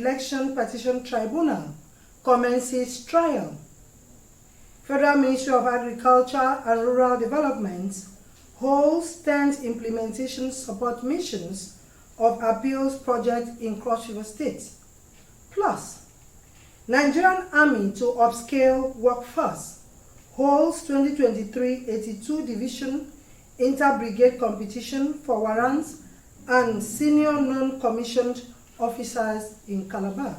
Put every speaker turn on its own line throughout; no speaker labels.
Election Petition Tribunal commences trial. Federal Ministry of Agriculture and Rural Development holds 10th implementation support missions of appeals project in Cross River State. Plus, Nigerian Army to upscale workforce holds 2023 82 Division Inter-Brigade Competition for warrants and senior non-commissioned officers in Calabar.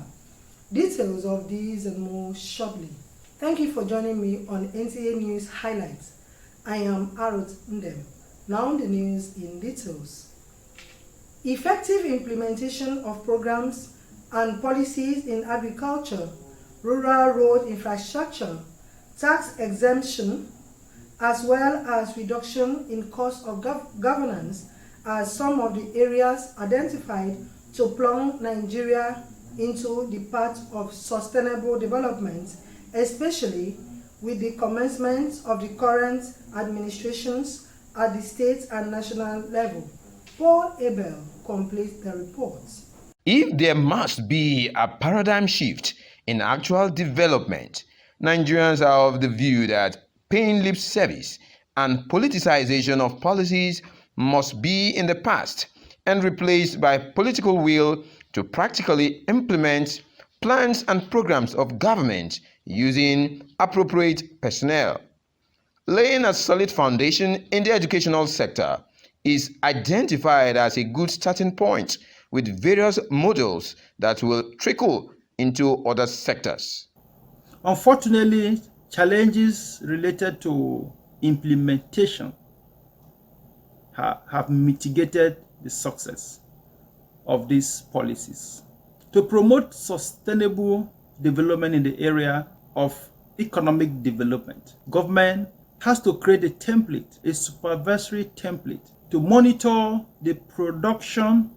Details of these and more shortly. Thank you for joining me on NTA News Highlights. I am Arut Ndem. Now the news in details. Effective implementation of programs and policies in agriculture, rural road infrastructure, tax exemption, as well as reduction in cost of governance are some of the areas identified to plunge Nigeria into the path of sustainable development, especially with the commencement of the current administrations at the state and national level. Paul Abel completes the report.
If there must be a paradigm shift in actual development, Nigerians are of the view that paying lip service and politicization of policies must be in the past and replaced by political will to practically implement plans and programs of government using appropriate personnel. Laying a solid foundation in the educational sector is identified as a good starting point, with various models that will trickle into other sectors.
Unfortunately, challenges related to implementation have mitigated the success of these policies. To promote sustainable development in the area of economic development, government has to create a template, a supervisory template, to monitor the production,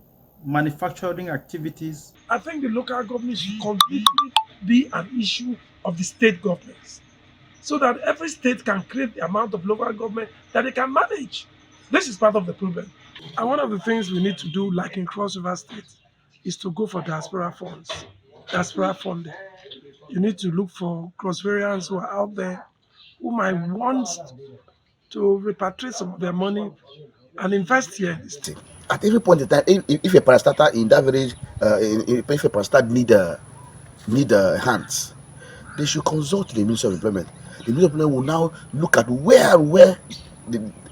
manufacturing activities.
I think the local government should completely be an issue of the state governments, so that every state can create the amount of local government that they can manage. This is part of the problem. And one of the things we need to do, like in Cross River State, is to go for diaspora funds, diaspora funding. You need to look for cross-variants who are out there who might want to repatriate some of their money and invest here in the state.
At every point in time, if a parastatal in that village, if a parastatal need hands, they should consult the Ministry of Employment. The Ministry of Employment will now look at where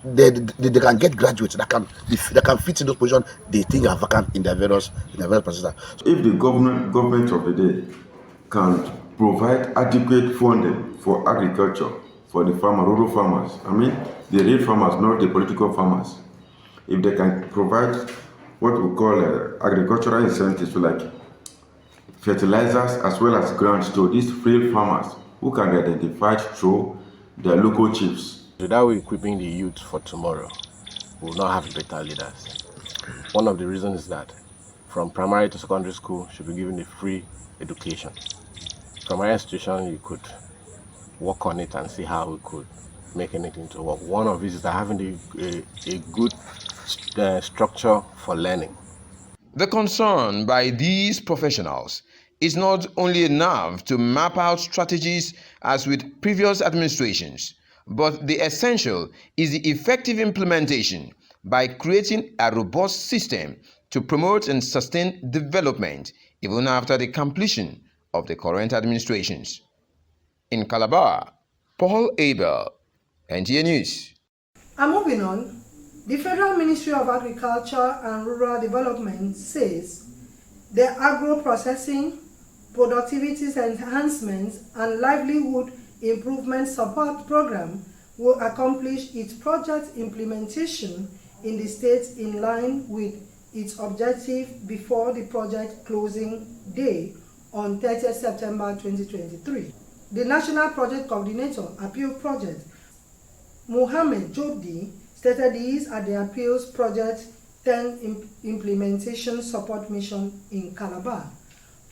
they can get graduates that can fit in those positions they think are vacant in their various parastatals.
If the government of the day can provide adequate funding for agriculture, for the rural farmers, I mean the real farmers, not the political farmers. If they can provide what we call agricultural incentives, like fertilizers as well as grants to these real farmers who can be identified through their local chiefs.
Without equipping the youth for tomorrow, we will not have better leaders. One of the reasons is that from primary to secondary school should be given a free education. From our institution, you could work on it and see how we could make anything to work. One of it is that having a good structure for learning.
The concern by these professionals is not only enough to map out strategies as with previous administrations, but the essential is the effective implementation by creating a robust system to promote and sustain development even after the completion of the current administrations. In Calabar, Paul Abel, NTA News.
And moving on, the Federal Ministry of Agriculture and Rural Development says the agro-processing, productivity enhancements, and livelihood improvement support program will accomplish its project implementation in the state in line with its objective before the project closing day on 30th September 2023. The National Project Coordinator, Appeal Project, Mohammed Jobdi, stated these at the Appeals Project 10 Implementation Support Mission in Calabar.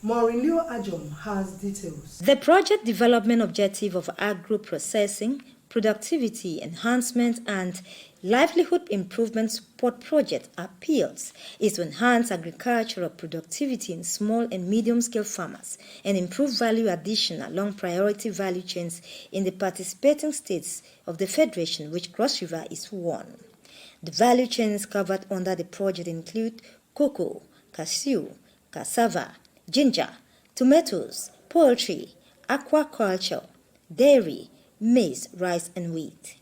Maureen Ajom has details.
The project development objective of agro-processing, productivity enhancement, and Livelihood Improvement Support Project appeals is to enhance agricultural productivity in small and medium-scale farmers and improve value addition along priority value chains in the participating states of the Federation, which Cross River is one. The value chains covered under the project include cocoa, cashew, cassava, ginger, tomatoes, poultry, aquaculture, dairy, maize, rice, and wheat.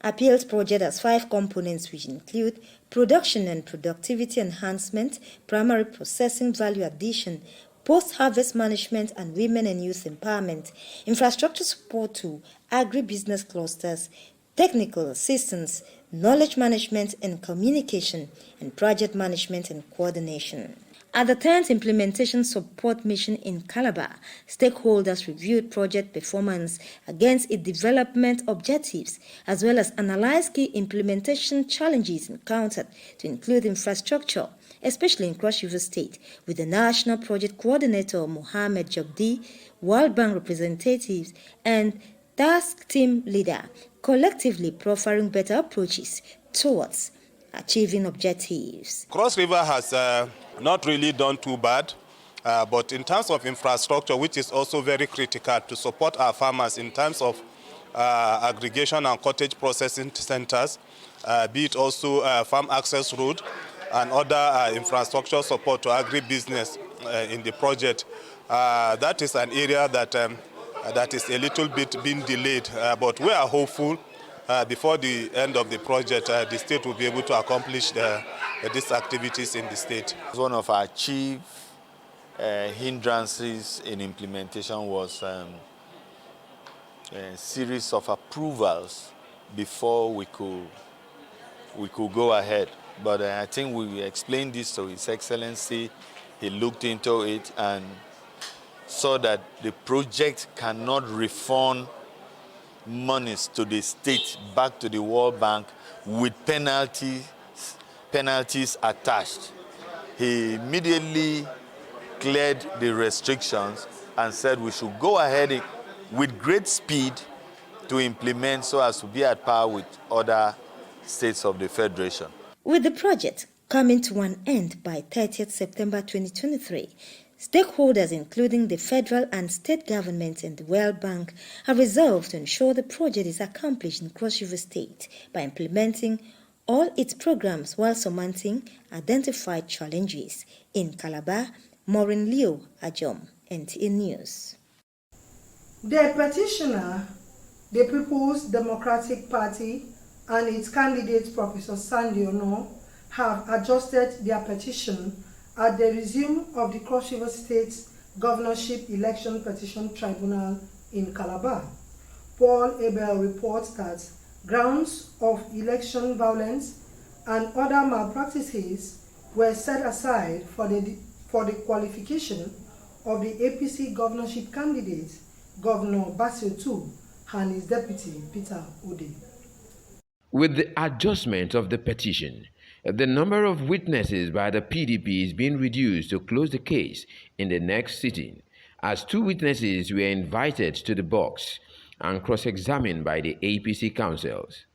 Appeals project has 5 components which include production and productivity enhancement, primary processing value addition, post-harvest management and women and youth empowerment, infrastructure support to agribusiness clusters, technical assistance, knowledge management and communication, and project management and coordination. At the 10th Implementation Support Mission in Calabar, stakeholders reviewed project performance against its development objectives, as well as analyzed key implementation challenges encountered to include infrastructure, especially in Cross River State, with the National Project Coordinator Mohammed Jabdi, World Bank representatives, and task team leader, collectively proffering better approaches towards achieving objectives.
Cross River has not really done too bad, but in terms of infrastructure, which is also very critical to support our farmers in terms of aggregation and cottage processing centers, be it also farm access road and other infrastructure support to agribusiness in the project, that is an area that is a little bit being delayed, but we are hopeful before the end of the project, the state will be able to accomplish these activities in the state.
One of our chief hindrances in implementation was a series of approvals before we could go ahead. But I think we explained this to His Excellency. He looked into it and saw that the project cannot refund monies to the state back to the World Bank with penalties attached. He immediately cleared the restrictions and said we should go ahead with great speed to implement so as to be at par with other states of the Federation.
With the project coming to an end by 30th September 2023, stakeholders, including the federal and state governments and the World Bank, have resolved to ensure the project is accomplished in Cross River State by implementing all its programs while surmounting identified challenges. In Calabar, Maureen Leo Ajom, NTA News.
The petitioner, the People's Democratic Party, and its candidate, Professor Sandy Ono, have adjusted their petition at the resume of the Cross River State Governorship Election Petition Tribunal in Calabar. Paul Abel reports that grounds of election violence and other malpractices were set aside for the qualification of the APC governorship candidate, Governor Basil II, and his deputy, Peter Ode.
With the adjustment of the petition, the number of witnesses by the PDP is being reduced to close the case in the next sitting, as 2 witnesses were invited to the box and cross-examined by the APC councils.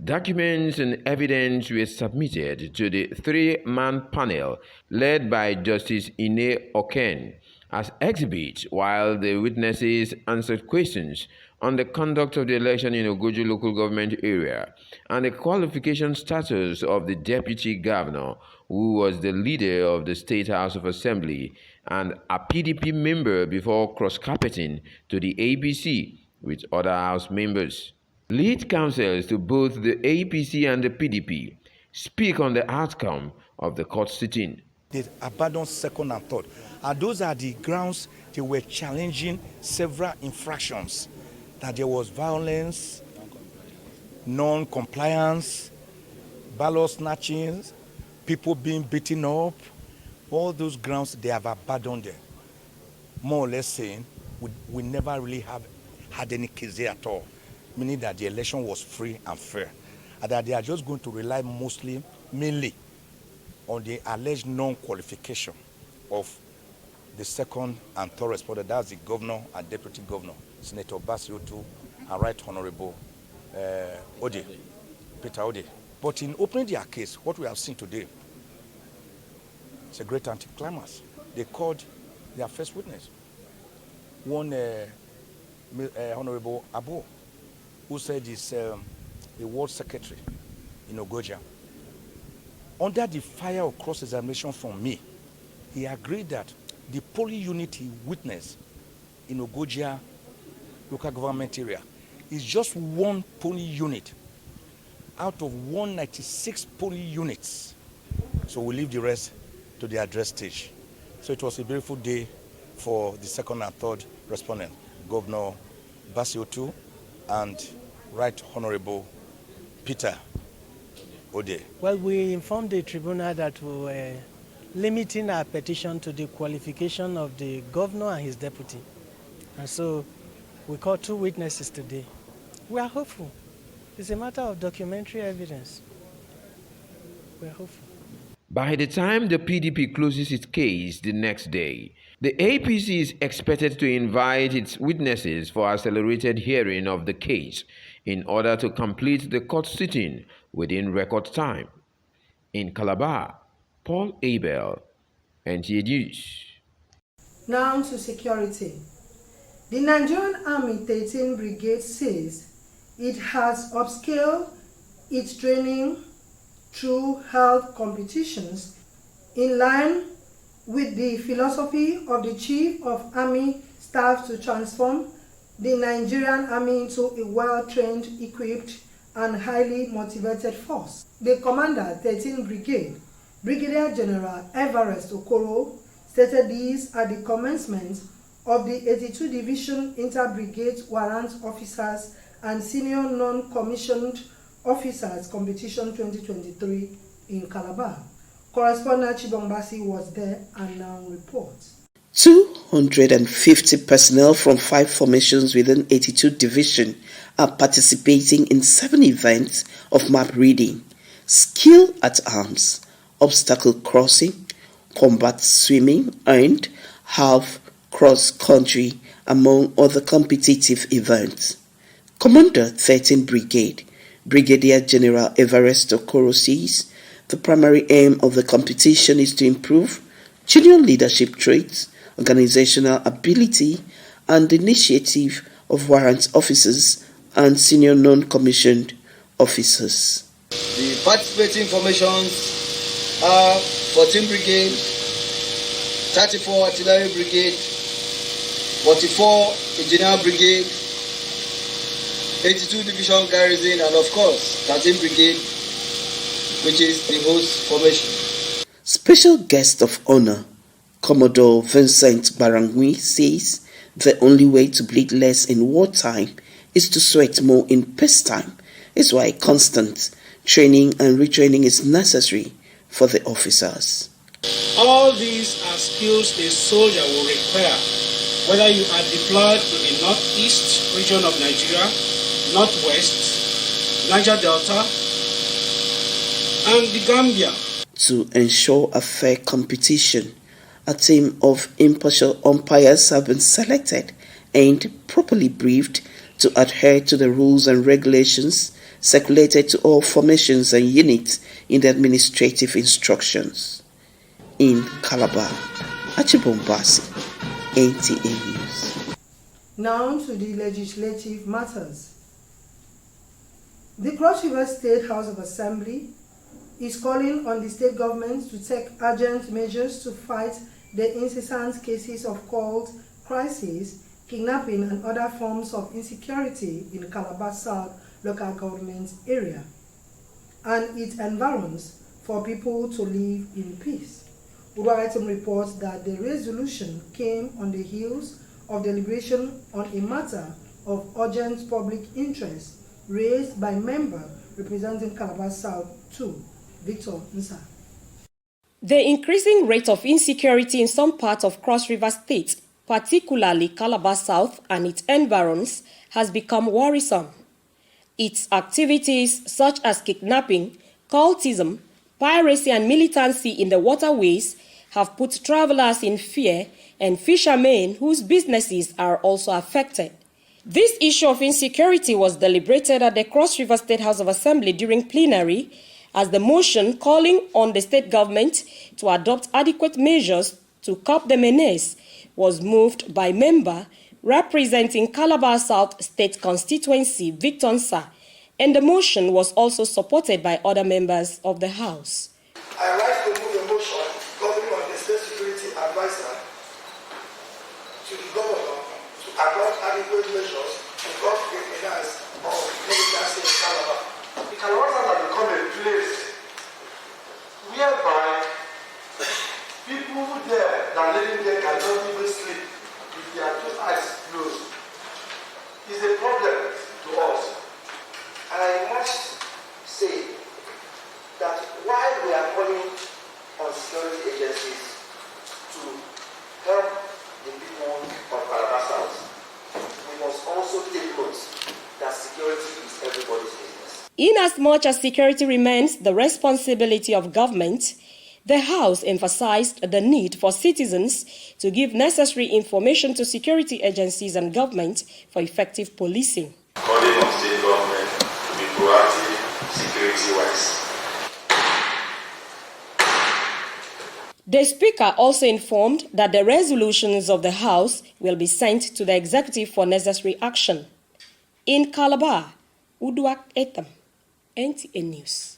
Documents and evidence were submitted to the 3-man panel led by Justice Ine Oken as exhibits, while the witnesses answered questions on the conduct of the election in Ogoju local government area and the qualification status of the deputy governor, who was the leader of the State House of Assembly and a PDP member, before cross-carpeting to the APC with other House members. Lead counsels to both the APC and the PDP speak on the outcome of the court sitting.
They abandoned second and third, and those are the grounds they were challenging several infractions, that there was violence, non-compliance, ballot snatching, people being beaten up. All those grounds, they have abandoned them. More or less saying, we never really have had any case there at all, meaning that the election was free and fair, and that they are just going to rely mainly on the alleged non-qualification of the second and third respondent, that's the governor and deputy governor, Senator Basiotu and Right Honorable Ode. Peter Ode. But in opening their case, what we have seen today is a great anticlimax. They called their first witness, one Honorable Abu, who said he's a world secretary in Ogoja. Under the fire of cross-examination from me, he agreed that the polling unit he witnessed in Ogoja local government area is just one polling unit out of 196 polling units. So we leave the rest to the address stage. So it was a beautiful day for the second and third respondent, Governor Basiotu and Right Honorable Peter Ode.
Well, we informed the tribunal that we were limiting our petition to the qualification of the governor and his deputy. And so we called 2 witnesses today. We are hopeful. It's a matter of documentary evidence. We are hopeful.
By the time the PDP closes its case the next day, the APC is expected to invite its witnesses for accelerated hearing of the case in order to complete the court sitting within record time. In Calabar, Paul Abel, Nta News.
Now to security. The Nigerian Army 13 Brigade says it has upscaled its training through health competitions in line with the philosophy of the Chief of Army Staff to transform the Nigerian Army into a well-trained, equipped, and highly motivated force. The Commander, 13 Brigade, Brigadier General Everest Okoro, stated this at the commencement of the 82 Division Inter-Brigade Warrant Officers and Senior Non-Commissioned Officers Competition 2023 in Calabar. Correspondent Chibongbasi was there and now reports.
250 personnel from 5 formations within 82 Division are participating in 7 events of map reading, skill at arms, obstacle crossing, combat swimming, and half cross-country, among other competitive events. Commander 13 Brigade, Brigadier General Everest Okoro says the primary aim of the competition is to improve junior leadership traits, organizational ability, and initiative of warrant officers and senior non-commissioned officers.
The participating formations are 14 Brigade, 34 Artillery Brigade, 44 Engineer Brigade, 82 Division Garrison, and of course 13 Brigade, which is the host formation.
Special guest of honor, Commodore Vincent Barangui, says the only way to bleed less in wartime is to sweat more in peacetime. It's why constant training and retraining is necessary for the officers.
All these are skills a soldier will require, whether you are deployed to the northeast region of Nigeria, northwest, Niger Delta, and the Gambia.
To ensure a fair competition, a team of impartial umpires have been selected and properly briefed to adhere to the rules and regulations circulated to all formations and units in the administrative instructions. In Calabar, Achibombasi, NTA News.
Now to the legislative matters. The Cross River State House of Assembly is calling on the state government to take urgent measures to fight the incessant cases of cult, crisis, kidnapping, and other forms of insecurity in Calabar South local government area and its environs for people to live in peace. Udwaitem reports that the resolution came on the heels of deliberation on a matter of urgent public interest raised by member representing Calabar South 2, Victor Nsa.
The increasing rate of insecurity in some parts of Cross River State, particularly Calabar South and its environs, has become worrisome. Its activities such as kidnapping, cultism, piracy and militancy in the waterways have put travelers in fear and fishermen whose businesses are also affected. This issue of insecurity was deliberated at the Cross River State House of Assembly during plenary, as the motion calling on the state government to adopt adequate measures to curb the menace was moved by member representing Calabar South State Constituency, Victor Nsa, and the motion was also supported by other members of the House.
I rise to move a motion calling on the State Security Advisor to the Governor to adopt adequate measures to curb the menace of militancy in Calabar. The Calabar has become a place whereby people there that living there cannot even sleep with their two eyes closed. It's a problem to us. And I must say that while we are calling on security agencies to help the people of Calabar South, we must also take note that security is everybody's business.
Inasmuch as security remains the responsibility of government, the House emphasized the need for citizens to give necessary information to security agencies and government for effective policing.
Calling on state government to be proactive security-wise.
The Speaker also informed that the resolutions of the House will be sent to the Executive for necessary action. In Calabar, Uduak Etam, NTA News.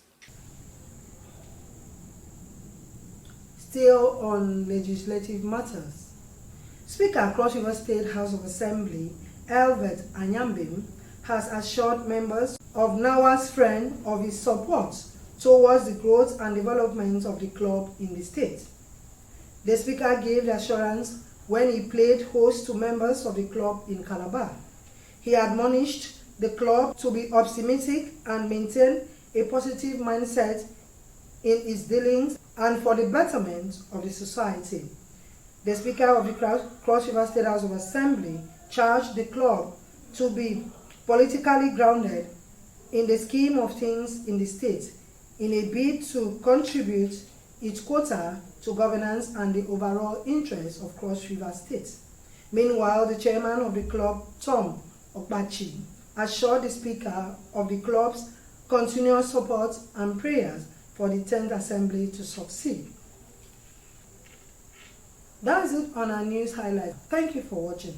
Still on legislative matters, Speaker Cross River State House of Assembly, Elvet Anyambim, has assured members of Nawa's friend of his support towards the growth and development of the club in the state. The Speaker gave the assurance when he played host to members of the club in Calabar. He admonished the club to be optimistic and maintain a positive mindset in its dealings and for the betterment of the society. The Speaker of the Cross River State House of Assembly charged the club to be politically grounded in the scheme of things in the state in a bid to contribute its quota to governance and the overall interests of Cross River State. Meanwhile, the chairman of the club, Tom Okbachi, assured the Speaker of the club's continuous support and prayers for the 10th Assembly to succeed. That is it on our news highlight. Thank you for watching.